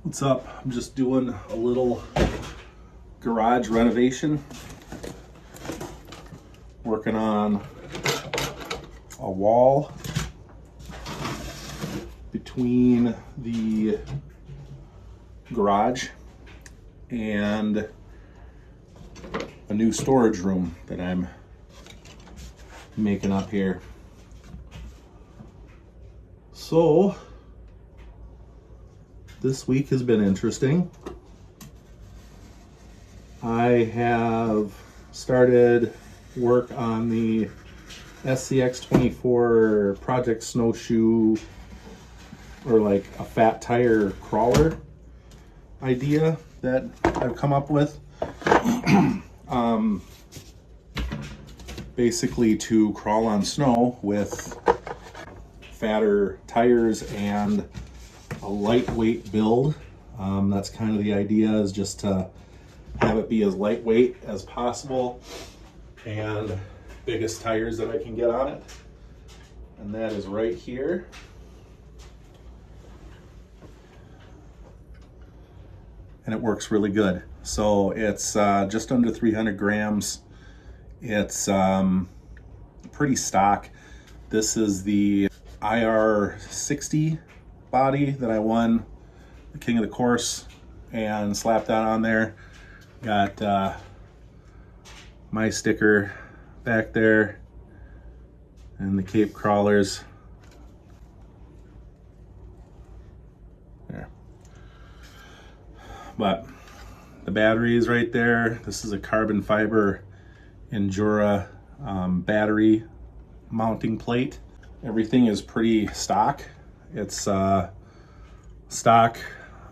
What's up? I'm just doing a little garage renovation. Working on a wall between the garage and a new storage room that I'm making up here. So this week has been interesting. I have started work on the SCX24 Project Snowshoe, or like a fat tire crawler idea that I've come up with. Basically to crawl on snow with fatter tires and a lightweight build. That's kind of the idea, is just to have it be as lightweight as possible and biggest tires that I can get on it. And that is right here. And it works really good. So it's just under 300 grams. It's pretty stock. This is the IR60 body that I won the King of the Course and slapped that on there. Got my sticker back there and the Cape Crawlers there. But the battery is right there. This is a carbon fiber Endura battery mounting plate. Everything is pretty stock. It's stock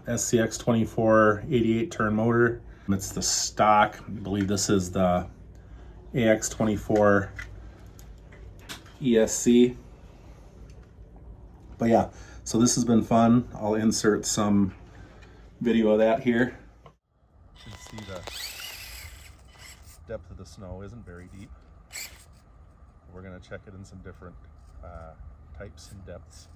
SCX24 88 turn motor. It's the stock, I believe this is the AX24 ESC. But yeah, so this has been fun. I'll insert some video of that here. You can see the depth of the snow isn't very deep. We're going to check it in some different types and depths.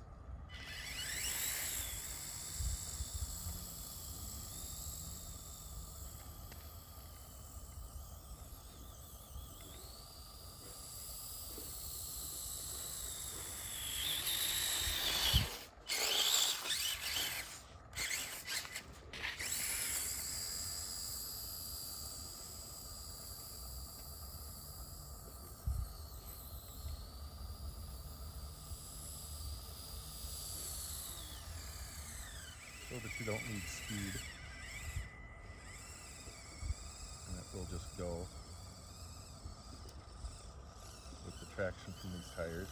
So that you don't need speed, and it will just go with the traction from these tires.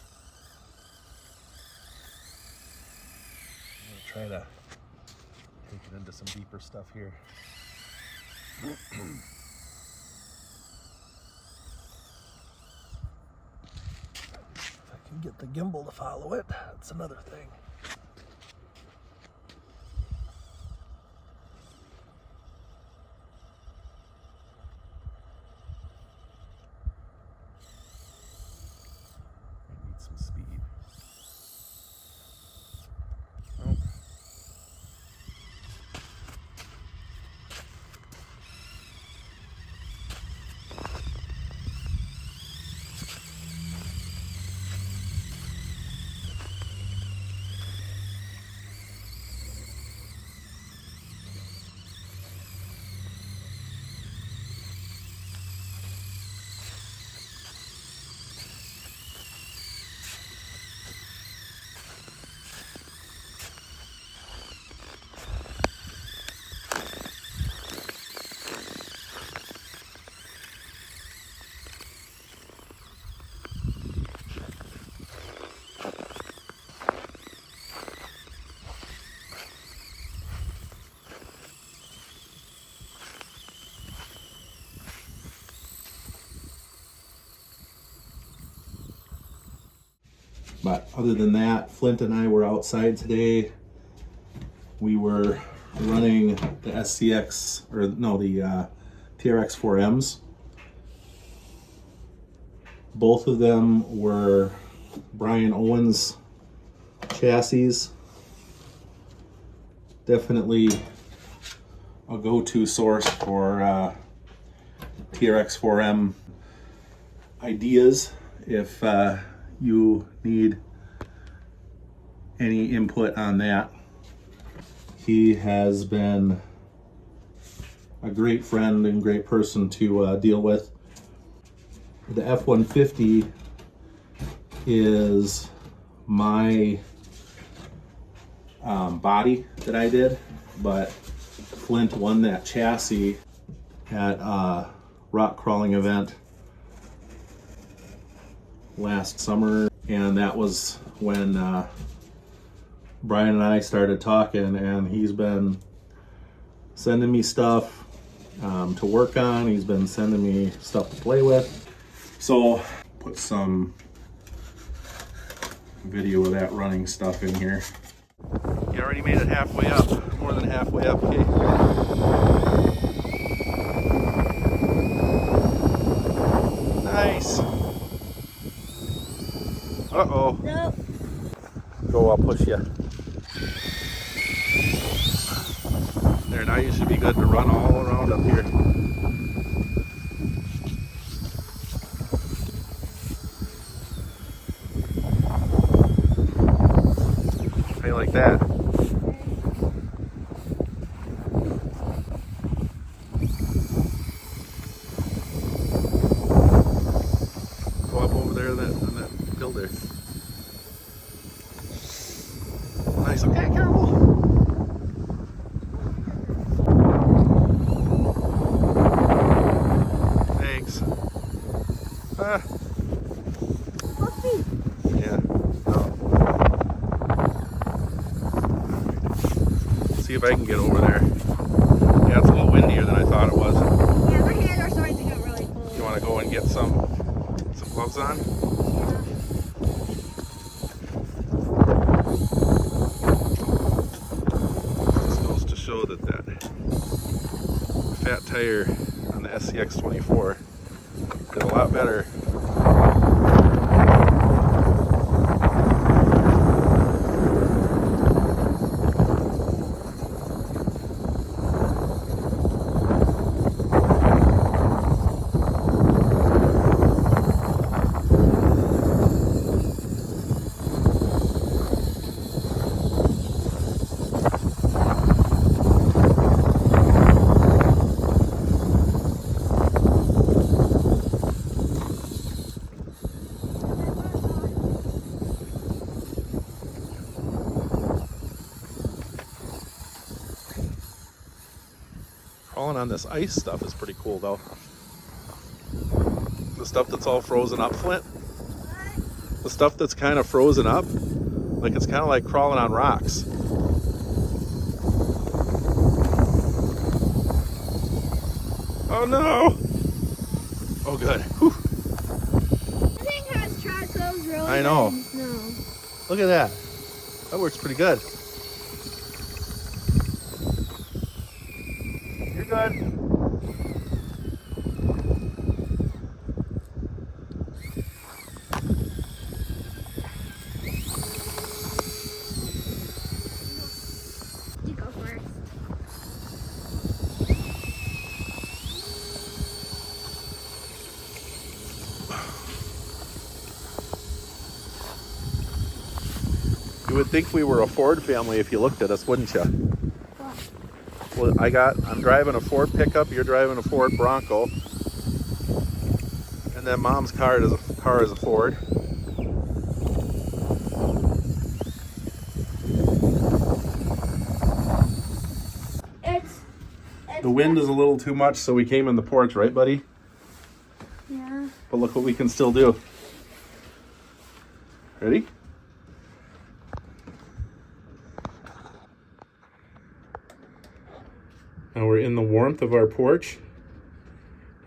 I'm going to try to take it into some deeper stuff here. If I can get the gimbal to follow it, that's another thing. Some speed. Oh. But other than that, Flint and I were outside today. We were running the SCX, or no, the TRX 4Ms. Both of them were Brian Owens chassis definitely a go-to source for TRX4M ideas if you need any input on that. He has been a great friend and great person to deal with. The F-150 is my body that I did, but Flint won that chassis at a rock crawling event last summer, and that was when Brian and I started talking, and he's been sending me stuff to work on. He's been sending me stuff to play with. So put some video of that running stuff in here. You already made it halfway up, more than halfway up, okay? Nice. Uh-oh. Nope. Go, I'll push you. There, now you should be good to run all around up here. How you like that? Go up over there on that hill there. Nice, okay, careful. Thanks. Yeah. No. See if I can get over there. Yeah, it's a little windier than I thought it was. Yeah, my hands are starting to get really cold. You want to go and get some gloves on? This goes to show that fat tire on the SCX24 did a lot better. Crawling on this ice stuff is pretty cool though. The stuff that's all frozen up, Flint. The stuff that's kind of frozen up, like it's kind of like crawling on rocks. Oh no! Oh good. Whew. I think has track goes really I know. good. No. Look at that. That works pretty good. You're good. You go first. You would think we were a Ford family if you looked at us, wouldn't you? Well, I'm driving a Ford pickup, you're driving a Ford Bronco. And then Mom's car is a Ford. The wind is a little too much, so we came in the porch, right, buddy? Yeah. But look what we can still do. Ready? Now we're in the warmth of our porch,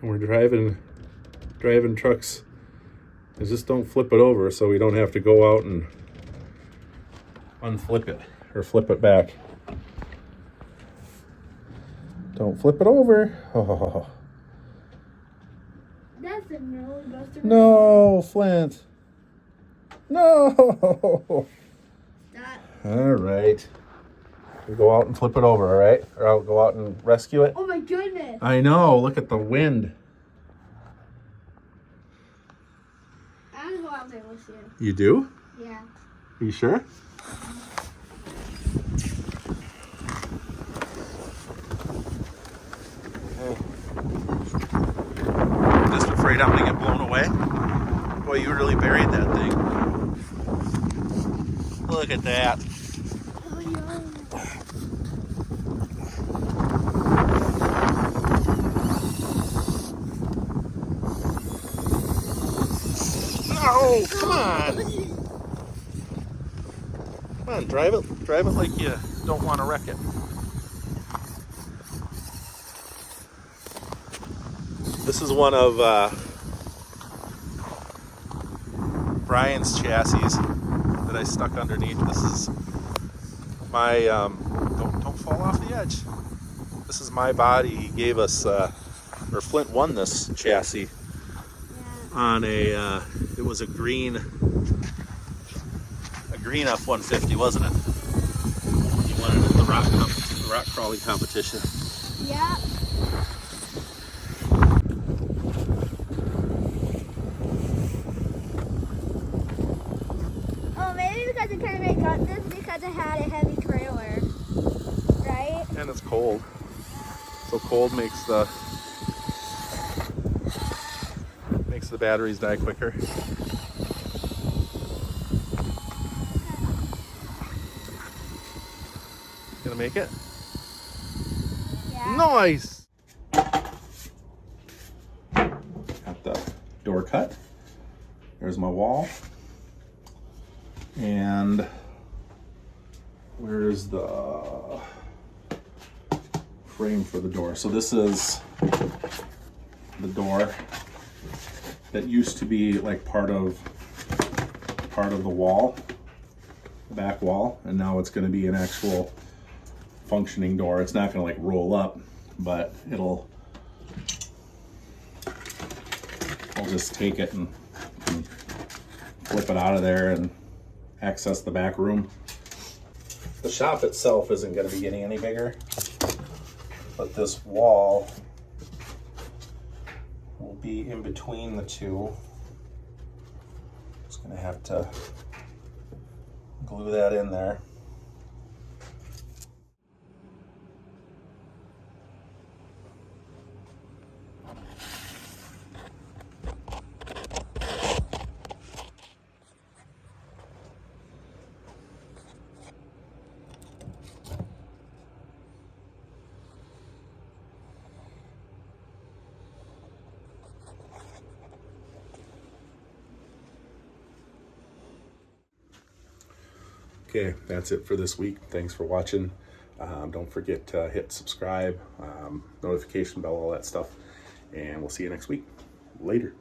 and we're driving trucks. I just don't flip it over so we don't have to go out and unflip it or flip it back. Don't flip it over. Oh. That's a no, Buster. No, Flint. No. That. All right. You go out and flip it over, all right? Or I'll go out and rescue it. Oh my goodness. I know. Look at the wind. I want to go out there with you. You do? Yeah. Are you sure? Just afraid I'm gonna get blown away. Boy, you really buried that thing. Look at that. Oh, yeah. No, come on. Come on, drive it. Drive it like you don't want to wreck it. This is one of Brian's chassis that I stuck underneath. This is my don't fall off the edge. This is my body. He gave us or Flint won this chassis on a it was a green F-150, wasn't it? He won it at the rock crawling competition. Yeah. Oh, maybe because it couldn't make up this because it had a heavy trailer, right? And it's cold. So cold makes the batteries die quicker. Gonna make it? Yeah. Nice! Got the door cut. There's my wall. And where's the frame for the door? So this is the door that used to be like part of the wall, the back wall, and now it's going to be an actual functioning door. It's not going to like roll up, but I'll just take it and flip it out of there and access the back room. The shop itself isn't going to be getting any bigger, but this wall will be in between the two. Just gonna have to glue that in there. Okay, that's it for this week. Thanks for watching. Don't forget to hit subscribe, notification bell, all that stuff. And we'll see you next week. Later.